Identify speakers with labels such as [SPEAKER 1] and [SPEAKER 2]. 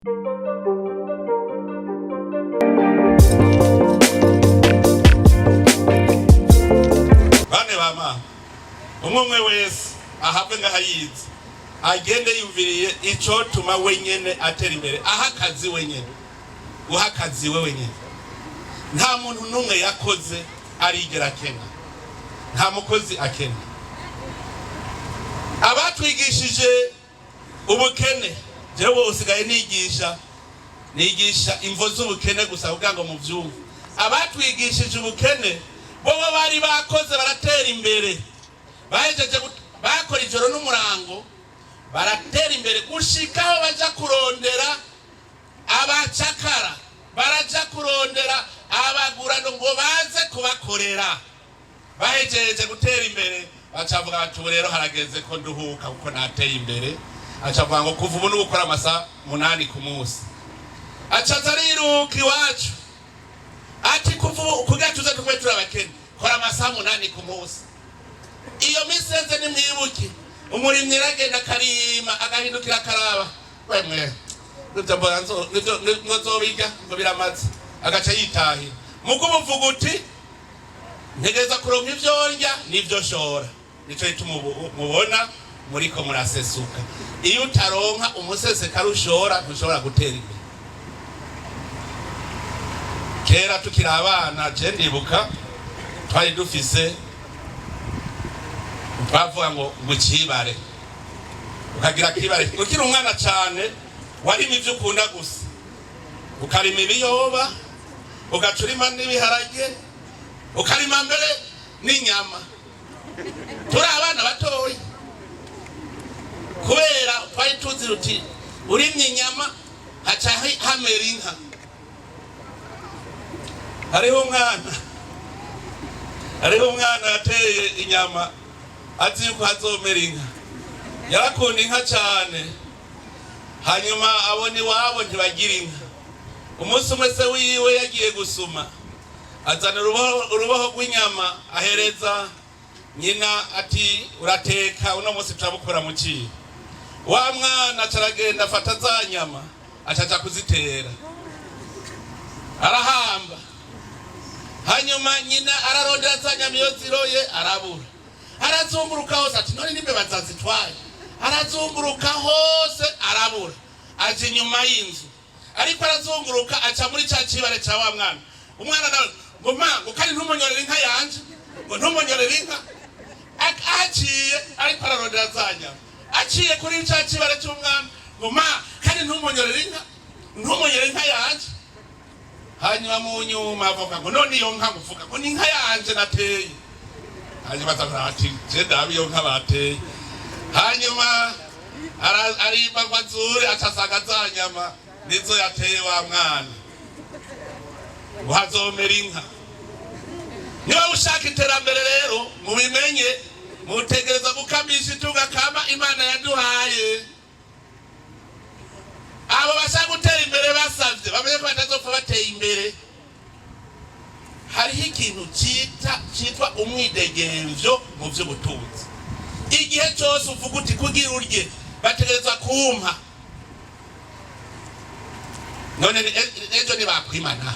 [SPEAKER 1] bane bama umwe wese ahave ngahayizi agende yumviriye ico tuma wenyene atera imbere ahakazi wenyene uhakazi wenyene nta muntu numwe yakoze arigera akena nta mukozi akena abatwigishije ubukene jewe usigaye nigisha imvo z'ubukene gusa kugira ngo muvyumve abatwigishije ubukene bo bari bakoze baratera imbere bahejeje bakora ijoro n'umurango baratera imbere gushikaho baja kurondera abacakara baraja kurondera abagurano ngo baze kubakorera bahejeje gutera imbere bacavuga bati rero harageze ko nduhuka kuko nateye imbere acavuga ngo kuva ubu n'ugukora amasaha 8 ku munsi acaza ariruka iwacu ati kugira tuze tumwe turabakene kora amasaha 8 ku munsi iyo misenze nimwibuke umurimyi ragenda karima agahindukira karaba wemwe nzobiga ngo biramaze agaca yitahi muko muvuga uti ntegeza kuronka ivyo ndya n'ivyo shora nico mubona muriko murasesuka iyo utaronka umuseseka rushora ntushobora gutera imbere kera tukiri abana je ndibuka twari dufise twavuga ngo cibare ukagira kibare ukiri umwana cyane warima ivyo ukunda gusa ukarima ibiyoba ugacurima n'ibiharage ukarima mbere n'inyama turi abana batoyi kubera twari tuzi ruti urimye inyama haca hamera inka hariho umwana yateye inyama azi yuko hazomera inka yarakunda inka cyane hanyuma abona iwabo ntibagira inka umunsi umwe se wiwe yagiye gusuma azana uruboho rw'inyama ahereza nyina ati urateka uno munsi turabukora mu kiyi wa mwana caragenda afata za nyama acaja kuzitera arahamba hanyuma nyina ararondera za nyama iyo ziroye arabura arazunguruka hose ati none nimbe bazazitwaye arazunguruka hose arabura aje inyuma y'inzu ariko arazunguruka aca muri ca cibare ca wa mwana umwana nawe ngo mango kandi ntumonyorera inka yanje ngo ntumonyorera inka aciye ariko ararondera za nyama aciye kuri ca cibare c'umwana ngo kandi ntumonyorera inka yanje hanyuma mu nyuma avuga ngo none iyo nka nguvuga ngo ni inka yanje nateye hanyuma atavuga ati je ndabi iyo nka bateye hanyuma ariba ngwazure acasaga za nyama nizo yateye wa mwana ngo hazomera inka niba ushaka iterambere rero mubimenye mutegereza gukamisha itunga kama Imana yaduhaye abo bashaka gutera imbere basavye bamenye ko batazopfa bateye imbere hariho ikintu citwa umwidegemvyo mu vy'ubutunzi igihe cyose uvuga uti kugira urye bategereza kumpa none ejo ni bakwimana